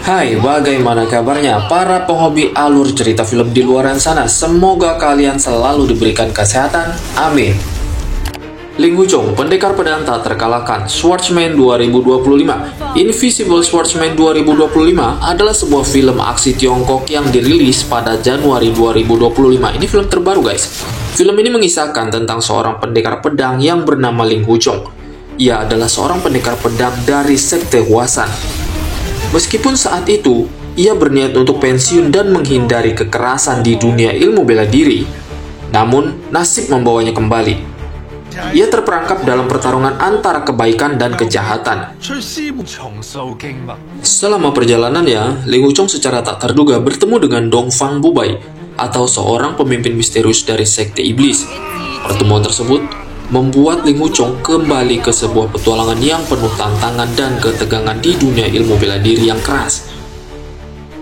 Hai, bagaimana kabarnya para penghobi alur cerita film di luaran sana? Semoga kalian selalu diberikan kesehatan, amin. Ling Huchong, pendekar pedang tak terkalahkan, Swordsman 2025. Invisible Swordsman 2025 adalah sebuah film aksi Tiongkok yang dirilis pada Januari 2025. Ini film terbaru guys. Film ini mengisahkan tentang seorang pendekar pedang yang bernama Ling Huchong. Ia adalah seorang pendekar pedang dari sekte Hwasan. Meskipun saat itu, ia berniat untuk pensiun dan menghindari kekerasan di dunia ilmu bela diri, namun nasib membawanya kembali. Ia terperangkap dalam pertarungan antara kebaikan dan kejahatan. Selama perjalanannya, Ling Huchong secara tak terduga bertemu dengan Dong Fang Bubai, atau seorang pemimpin misterius dari sekte iblis. Pertemuan tersebut membuat Ling Huchong kembali ke sebuah petualangan yang penuh tantangan dan ketegangan di dunia ilmu bela diri yang keras.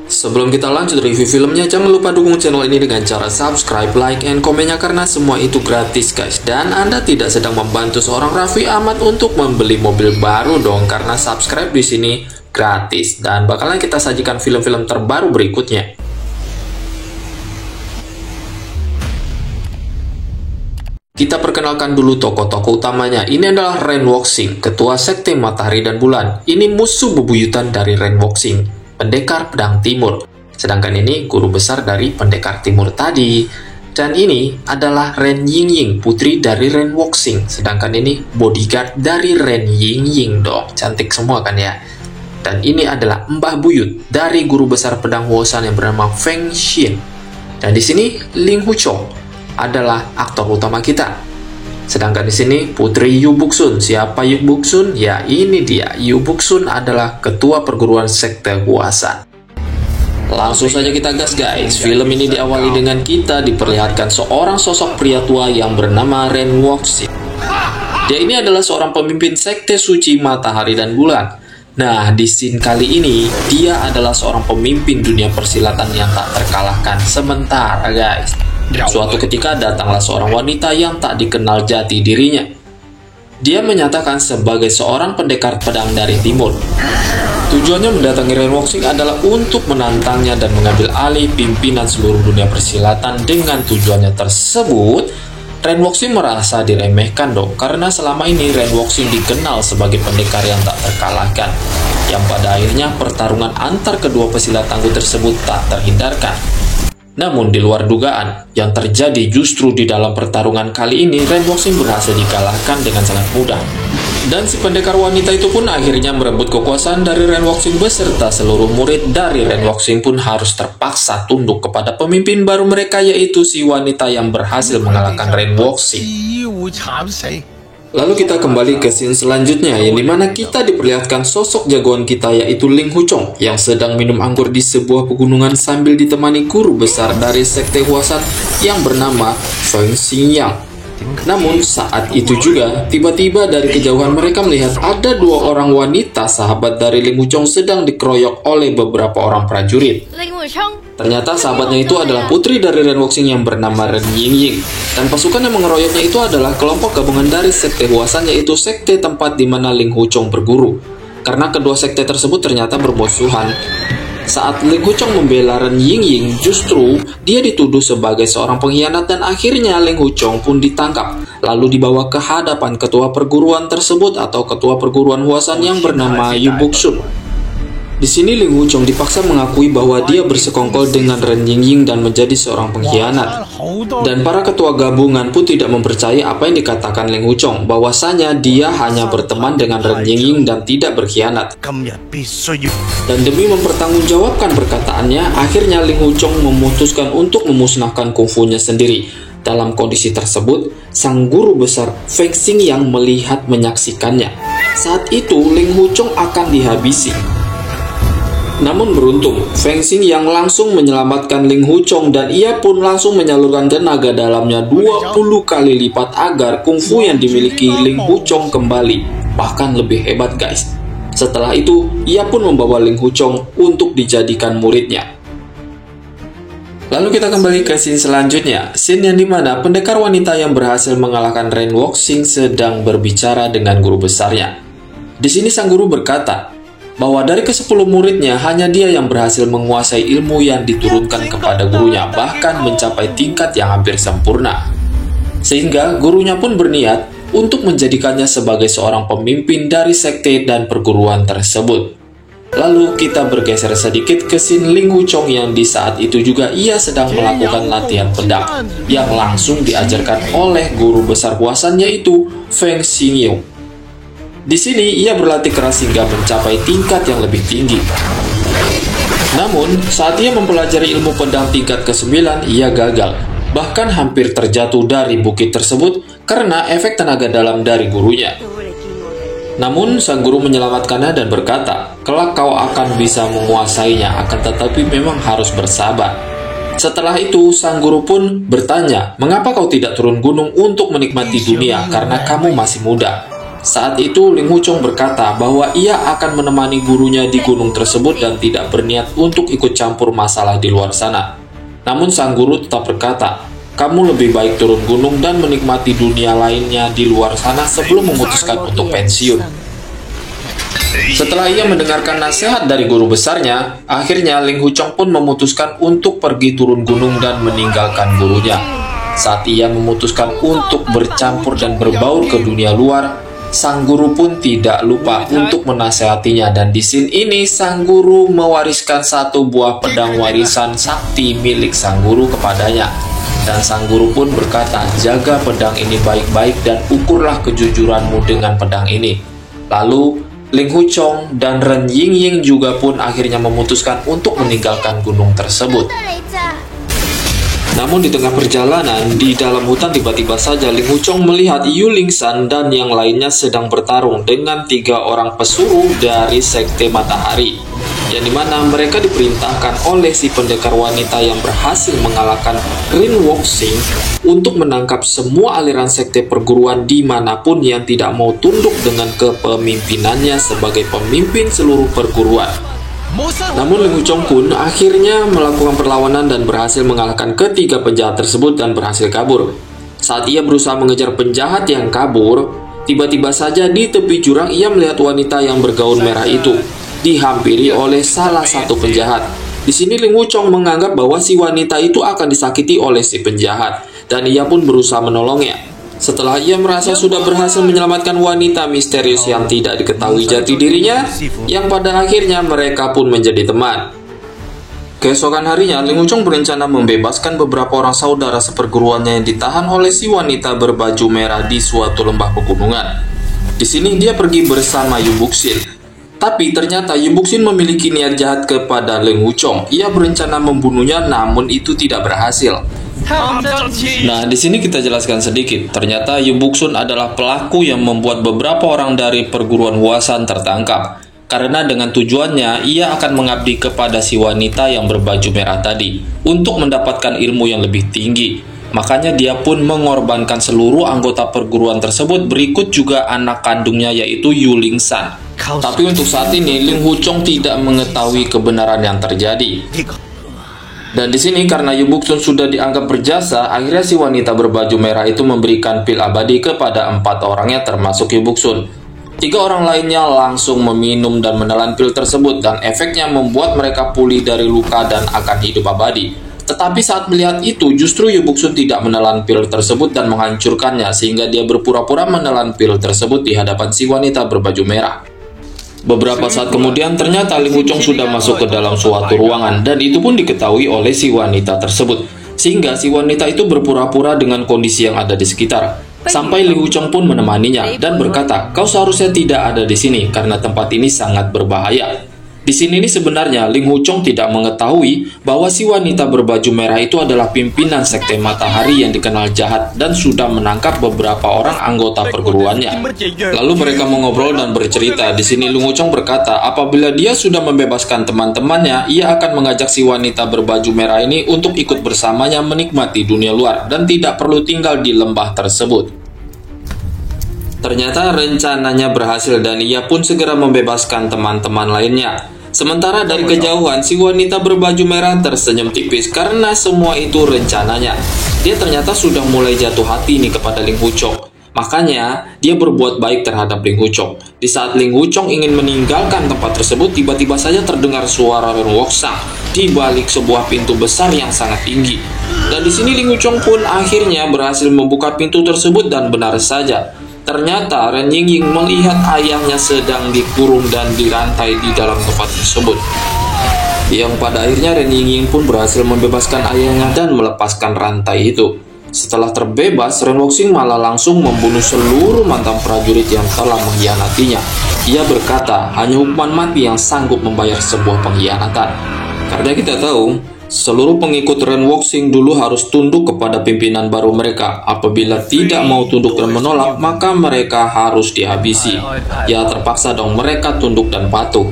Sebelum kita lanjut review filmnya, jangan lupa dukung channel ini dengan cara subscribe, like, and komennya karena semua itu gratis guys. Dan Anda tidak sedang membantu seorang Raffi Ahmad untuk membeli mobil baru dong, karena subscribe di sini gratis. Dan bakalan kita sajikan film-film terbaru berikutnya. Kita perkenalkan dulu tokoh-tokoh utamanya. Ini adalah Ren Wuxing, ketua sekte Matahari dan Bulan. Ini musuh bebuyutan dari Ren Wuxing, pendekar pedang timur. Sedangkan ini guru besar dari pendekar timur tadi. Dan ini adalah Ren Yingying, putri dari Ren Wuxing. Sedangkan ini bodyguard dari Ren Yingying dong. Cantik semua kan ya. Dan ini adalah Mbah Buyut dari guru besar pedang Hwasan yang bernama Feng Xin. Dan di sini Ling Huchong adalah aktor utama kita. Sedangkan di sini putri Yu Buxun. Siapa Yu Buxun? Ya ini dia. Yu Buxun adalah ketua perguruan sekte Hwasan. Langsung saja kita gas guys. Film ini diawali dengan kita diperlihatkan seorang sosok pria tua yang bernama Ren Wuxing. Dia ini adalah seorang pemimpin sekte suci Matahari dan Bulan. Nah, di scene kali ini dia adalah seorang pemimpin dunia persilatan yang tak terkalahkan. Sementara guys, suatu ketika datanglah seorang wanita yang tak dikenal jati dirinya. Dia menyatakan sebagai seorang pendekar pedang dari timur. Tujuannya mendatangi Ren Wuxing adalah untuk menantangnya dan mengambil alih pimpinan seluruh dunia persilatan. Dengan tujuannya tersebut, Ren Wuxing merasa diremehkan dong, karena selama ini Ren Wuxing dikenal sebagai pendekar yang tak terkalahkan, yang pada akhirnya pertarungan antar kedua pesilat tangguh tersebut tak terhindarkan. Namun di luar dugaan, yang terjadi justru di dalam pertarungan kali ini Ren Wuxing berhasil dikalahkan dengan sangat mudah. Dan si pendekar wanita itu pun akhirnya merebut kekuasaan dari Ren Wuxing beserta seluruh murid dari Ren Wuxing pun harus terpaksa tunduk kepada pemimpin baru mereka, yaitu si wanita yang berhasil mengalahkan Ren Wuxing. Lalu kita kembali ke scene selanjutnya, yang dimana kita diperlihatkan sosok jagoan kita, yaitu Ling Huchong, yang sedang minum anggur di sebuah pegunungan sambil ditemani guru besar dari sekte Hwasan yang bernama Feng Xingyang. Namun saat itu juga, tiba-tiba dari kejauhan mereka melihat ada dua orang wanita sahabat dari Ling Huchong sedang dikeroyok oleh beberapa orang prajurit. Ternyata sahabatnya itu adalah putri dari Ren Wuxing yang bernama Ren Yingying. Dan pasukan yang mengeroyoknya itu adalah kelompok gabungan dari sekte Hwasan, yaitu sekte tempat di mana Ling Huchong berguru. Karena kedua sekte tersebut ternyata bermusuhan. Saat Ling Huchong membela Ren Yingying, justru dia dituduh sebagai seorang pengkhianat dan akhirnya Ling Huchong pun ditangkap. Lalu dibawa ke hadapan ketua perguruan tersebut atau ketua perguruan Hwasan yang bernama Yu Buxun. Di sini Ling Huchong dipaksa mengakui bahwa dia bersekongkol dengan Ren Yingying dan menjadi seorang pengkhianat. Dan para ketua gabungan pun tidak mempercayai apa yang dikatakan Ling Huchong, bahwasanya dia hanya berteman dengan Ren Yingying dan tidak berkhianat. Dan demi mempertanggungjawabkan perkataannya, akhirnya Ling Huchong memutuskan untuk memusnahkan kungfunya sendiri. Dalam kondisi tersebut, sang guru besar Feng Xingyang melihat menyaksikannya. Saat itu Ling Huchong akan dihabisi. Namun beruntung, Feng Xingyang langsung menyelamatkan Ling Huchong dan ia pun langsung menyalurkan tenaga dalamnya 20 kali lipat agar kungfu yang dimiliki Ling Huchong kembali, bahkan lebih hebat guys. Setelah itu, ia pun membawa Ling Huchong untuk dijadikan muridnya. Lalu kita kembali ke scene selanjutnya, scene yang dimana pendekar wanita yang berhasil mengalahkan Ren Wuxing sedang berbicara dengan guru besarnya. Di sini sang guru berkata, bahwa dari ke-10 muridnya hanya dia yang berhasil menguasai ilmu yang diturunkan kepada gurunya, bahkan mencapai tingkat yang hampir sempurna. Sehingga gurunya pun berniat untuk menjadikannya sebagai seorang pemimpin dari sekte dan perguruan tersebut. Lalu kita bergeser sedikit ke scene Ling Wuchong yang di saat itu juga ia sedang melakukan latihan pedang yang langsung diajarkan oleh guru besar kuasanya yaitu Feng Xingyu. Di sini ia berlatih keras hingga mencapai tingkat yang lebih tinggi. Namun, saat ia mempelajari ilmu pedang tingkat ke-9, ia gagal, bahkan hampir terjatuh dari bukit tersebut karena efek tenaga dalam dari gurunya. Namun, sang guru menyelamatkannya dan berkata, kelak kau akan bisa menguasainya, akan tetapi memang harus bersabar. Setelah itu, sang guru pun bertanya, mengapa kau tidak turun gunung untuk menikmati dunia karena kamu masih muda? Saat itu, Ling Wuchong berkata bahwa ia akan menemani gurunya di gunung tersebut dan tidak berniat untuk ikut campur masalah di luar sana. Namun, sang guru tetap berkata, kamu lebih baik turun gunung dan menikmati dunia lainnya di luar sana sebelum memutuskan untuk pensiun. Setelah ia mendengarkan nasihat dari guru besarnya, akhirnya Ling Wuchong pun memutuskan untuk pergi turun gunung dan meninggalkan gurunya. Saat ia memutuskan untuk bercampur dan berbaur ke dunia luar, sang guru pun tidak lupa untuk menasehatinya, dan di scene ini sang guru mewariskan satu buah pedang warisan sakti milik sang guru kepadanya. Dan sang guru pun berkata, jaga pedang ini baik-baik dan ukurlah kejujuranmu dengan pedang ini. Lalu, Ling Wuchong dan Ren Yingying juga pun akhirnya memutuskan untuk meninggalkan gunung tersebut. Namun di tengah perjalanan, di dalam hutan tiba-tiba saja Ling Wuchong melihat Yu Lingshan dan yang lainnya sedang bertarung dengan 3 orang pesuruh dari Sekte Matahari, yang dimana mereka diperintahkan oleh si pendekar wanita yang berhasil mengalahkan Ren Wuxing untuk menangkap semua aliran sekte perguruan dimanapun yang tidak mau tunduk dengan kepemimpinannya sebagai pemimpin seluruh perguruan. Namun Ling Wuchong pun akhirnya melakukan perlawanan dan berhasil mengalahkan ketiga penjahat tersebut dan berhasil kabur. Saat ia berusaha mengejar penjahat yang kabur, tiba-tiba saja di tepi jurang ia melihat wanita yang bergaun merah itu dihampiri oleh salah satu penjahat. Di sini Ling Wuchong menganggap bahwa si wanita itu akan disakiti oleh si penjahat, dan ia pun berusaha menolongnya. Setelah ia merasa sudah berhasil menyelamatkan wanita misterius yang tidak diketahui jati dirinya, yang pada akhirnya mereka pun menjadi teman. Keesokan harinya, Ling Wuchong berencana membebaskan beberapa orang saudara seperguruannya yang ditahan oleh si wanita berbaju merah di suatu lembah pegunungan. Di sini dia pergi bersama Yu Buxin. Tapi ternyata Yu Buxin memiliki niat jahat kepada Ling Wuchong. Ia berencana membunuhnya, namun itu tidak berhasil. Nah, di sini kita jelaskan sedikit. Ternyata Yu Buxin adalah pelaku yang membuat beberapa orang dari perguruan Huasan tertangkap. Karena dengan tujuannya, ia akan mengabdi kepada si wanita yang berbaju merah tadi untuk mendapatkan ilmu yang lebih tinggi. Makanya dia pun mengorbankan seluruh anggota perguruan tersebut, berikut juga anak kandungnya yaitu Yu Lingshan. Tapi untuk saat ini, Ling Wuchong tidak mengetahui kebenaran yang terjadi. Dan di sini karena Yu Buxin sudah dianggap berjasa, akhirnya si wanita berbaju merah itu memberikan pil abadi kepada 4 orangnya termasuk Yu Buxin. 3 orang lainnya langsung meminum dan menelan pil tersebut, dan efeknya membuat mereka pulih dari luka dan akan hidup abadi. Tetapi saat melihat itu, justru Yu Buxin tidak menelan pil tersebut dan menghancurkannya, sehingga dia berpura-pura menelan pil tersebut di hadapan si wanita berbaju merah. Beberapa saat kemudian, ternyata Ling Wuchong sudah masuk ke dalam suatu ruangan, dan itu pun diketahui oleh si wanita tersebut. Sehingga si wanita itu berpura-pura dengan kondisi yang ada di sekitar. Sampai Ling Wuchong pun menemaninya dan berkata, kau seharusnya tidak ada di sini karena tempat ini sangat berbahaya. Di sini sebenarnya Ling Wuchong tidak mengetahui bahwa si wanita berbaju merah itu adalah pimpinan Sekte Matahari yang dikenal jahat dan sudah menangkap beberapa orang anggota perguruannya. Lalu mereka mengobrol dan bercerita. Di sini Ling Wuchong berkata, apabila dia sudah membebaskan teman-temannya, ia akan mengajak si wanita berbaju merah ini untuk ikut bersamanya menikmati dunia luar dan tidak perlu tinggal di lembah tersebut. Ternyata rencananya berhasil dan ia pun segera membebaskan teman-teman lainnya. Sementara dari kejauhan, si wanita berbaju merah tersenyum tipis karena semua itu rencananya. Dia ternyata sudah mulai jatuh hati nih kepada Ling Wuchong. Makanya, dia berbuat baik terhadap Ling Wuchong. Di saat Ling Wuchong ingin meninggalkan tempat tersebut, tiba-tiba saja terdengar suara Ren Wuxing di balik sebuah pintu besar yang sangat tinggi. Dan di sini Ling Wuchong pun akhirnya berhasil membuka pintu tersebut dan benar saja, ternyata Ren Yingying melihat ayahnya sedang dikurung dan dirantai di dalam tempat tersebut. Yang pada akhirnya Ren Yingying pun berhasil membebaskan ayahnya dan melepaskan rantai itu. Setelah terbebas, Ren Wuxing malah langsung membunuh seluruh mantan prajurit yang telah mengkhianatinya. Ia berkata, hanya hukuman mati yang sanggup membayar sebuah pengkhianatan. Karena kita tahu, seluruh pengikut Ren Wuxing dulu harus tunduk kepada pimpinan baru mereka. Apabila tidak mau tunduk dan menolak, maka mereka harus dihabisi. Ya terpaksa dong mereka tunduk dan patuh.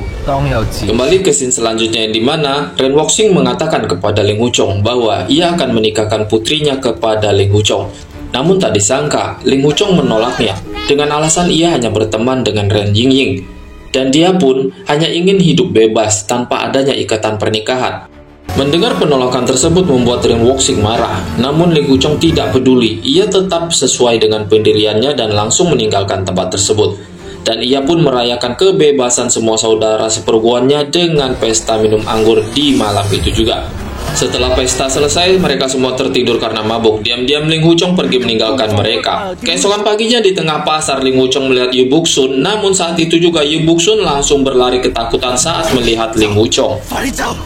Kembali ke scene selanjutnya yang dimana Ren Wuxing mengatakan kepada Ling Wuchong bahwa ia akan menikahkan putrinya kepada Ling Wuchong. Namun tak disangka, Ling Wuchong menolaknya dengan alasan ia hanya berteman dengan Ren Yingying. Dan dia pun hanya ingin hidup bebas tanpa adanya ikatan pernikahan. Mendengar penolakan tersebut membuat Ren Wuxing marah, namun Ling Wuchong tidak peduli. Ia tetap sesuai dengan pendiriannya dan langsung meninggalkan tempat tersebut. Dan ia pun merayakan kebebasan semua saudara seperguruannya dengan pesta minum anggur di malam itu juga. Setelah pesta selesai, mereka semua tertidur karena mabuk. Diam-diam Ling Wuchong pergi meninggalkan mereka. Keesokan paginya di tengah pasar, Ling Wuchong melihat Yu Buxun. Namun saat itu juga Yu Buxun langsung berlari ketakutan saat melihat Ling Wuchong.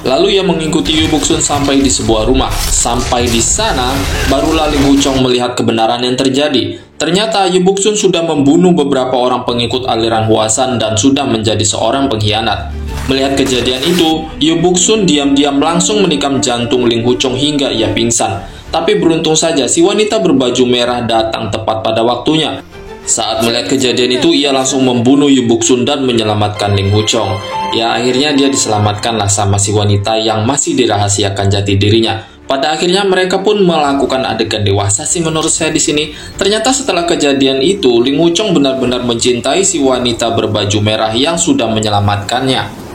Lalu ia mengikuti Yu Buxun sampai di sebuah rumah. Sampai di sana, barulah Ling Wuchong melihat kebenaran yang terjadi. Ternyata Yu Buxun sudah membunuh beberapa orang pengikut aliran Huasan dan sudah menjadi seorang pengkhianat. Melihat kejadian itu, Yu Buxun diam-diam langsung menikam jantung Ling Wuchong hingga ia pingsan. Tapi beruntung saja si wanita berbaju merah datang tepat pada waktunya. Saat melihat kejadian itu, ia langsung membunuh Yu Buxun dan menyelamatkan Ling Wuchong. Ya akhirnya dia diselamatkanlah sama si wanita yang masih dirahasiakan jati dirinya. Pada akhirnya mereka pun melakukan adegan dewasa sih menurut saya di sini. Ternyata setelah kejadian itu, Ling Wuchong benar-benar mencintai si wanita berbaju merah yang sudah menyelamatkannya.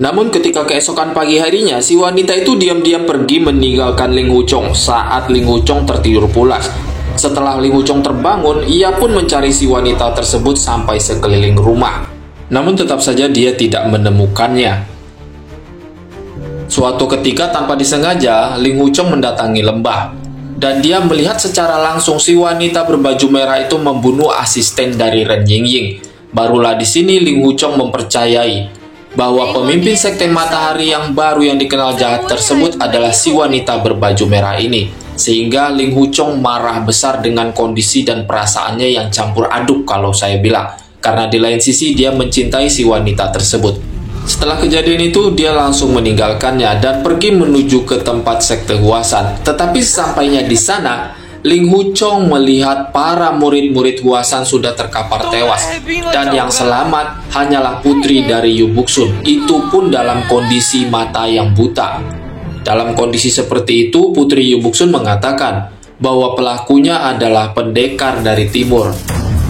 Namun ketika keesokan pagi harinya, si wanita itu diam-diam pergi meninggalkan Ling Wuchong saat Ling Wuchong tertidur pulas. Setelah Ling Wuchong terbangun, ia pun mencari si wanita tersebut sampai sekeliling rumah. Namun tetap saja dia tidak menemukannya. Suatu ketika tanpa disengaja, Ling Wuchong mendatangi lembah. Dan dia melihat secara langsung si wanita berbaju merah itu membunuh asisten dari Ren Yingying. Barulah di sini Ling Wuchong mempercayai bahwa pemimpin sekte matahari yang baru yang dikenal jahat tersebut adalah si wanita berbaju merah ini. Sehingga Ling Wuchong marah besar dengan kondisi dan perasaannya yang campur aduk kalau saya bilang. Karena di lain sisi dia mencintai si wanita tersebut. Setelah kejadian itu, dia langsung meninggalkannya dan pergi menuju ke tempat sekte Huasan. Tetapi sesampainya di sana, Ling Wuchong melihat para murid-murid Huasan sudah terkapar tewas. Dan yang selamat hanyalah putri dari Yu Buxun. Itu pun dalam kondisi mata yang buta. Dalam kondisi seperti itu, putri Yu Buxun mengatakan bahwa pelakunya adalah pendekar dari timur.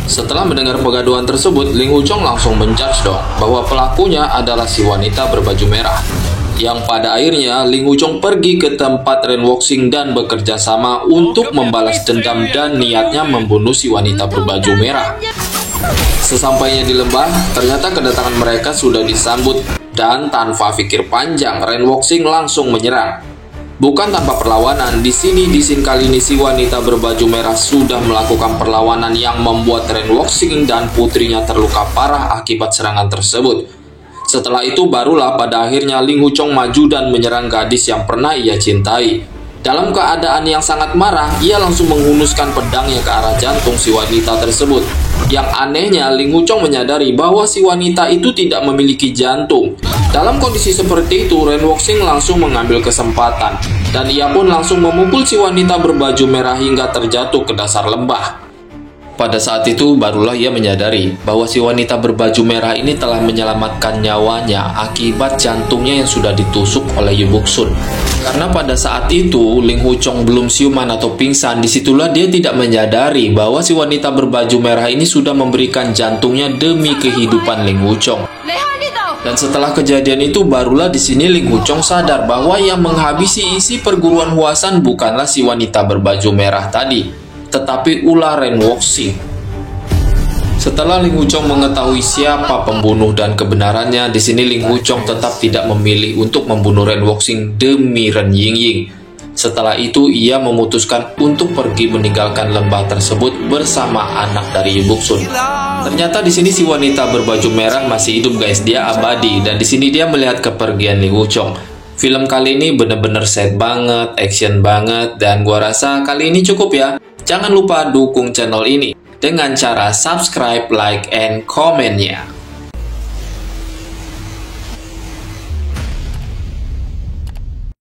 Setelah mendengar pegaduhan tersebut, Ling Wuchong langsung menjudge dong bahwa pelakunya adalah si wanita berbaju merah. Yang pada akhirnya Ling Wuchong pergi ke tempat Ren Wuxing dan bekerja sama untuk membalas dendam dan niatnya membunuh si wanita berbaju merah. Sesampainya di lembah, ternyata kedatangan mereka sudah disambut dan tanpa pikir panjang Ren Wuxing langsung menyerang. Bukan tanpa perlawanan, di scene kali ini si wanita berbaju merah sudah melakukan perlawanan yang membuat Ren Wuxing dan putrinya terluka parah akibat serangan tersebut. Setelah itu barulah pada akhirnya Ling Wuchong maju dan menyerang gadis yang pernah ia cintai. Dalam keadaan yang sangat marah, ia langsung menghunuskan pedangnya ke arah jantung si wanita tersebut. Yang anehnya, Ling Wuchong menyadari bahwa si wanita itu tidak memiliki jantung. Dalam kondisi seperti itu, Ren Wuxing langsung mengambil kesempatan. Dan ia pun langsung memukul si wanita berbaju merah hingga terjatuh ke dasar lembah. Pada saat itu barulah ia menyadari bahwa si wanita berbaju merah ini telah menyelamatkan nyawanya akibat jantungnya yang sudah ditusuk oleh Yu Buxun. Karena pada saat itu Ling Wuchong belum siuman atau pingsan, disitulah dia tidak menyadari bahwa si wanita berbaju merah ini sudah memberikan jantungnya demi kehidupan Ling Wuchong. Dan setelah kejadian itu barulah di sini Ling Wuchong sadar bahwa yang menghabisi isi perguruan Huasan bukanlah si wanita berbaju merah tadi, tetapi ulah Ren Wuxing. Setelah Ling Wuchong mengetahui siapa pembunuh dan kebenarannya, di sini Ling Wuchong tetap tidak memilih untuk membunuh Ren Wuxing demi Ren Yingying. Setelah itu, ia memutuskan untuk pergi meninggalkan lembah tersebut bersama anak dari Yu Buxun. Ternyata di sini si wanita berbaju merah masih hidup, guys. Dia abadi, dan di sini dia melihat kepergian Ling Wuchong. Film kali ini bener-bener sad banget, action banget, dan gua rasa kali ini cukup ya. Jangan lupa dukung channel ini dengan cara subscribe, like, and comment-nya.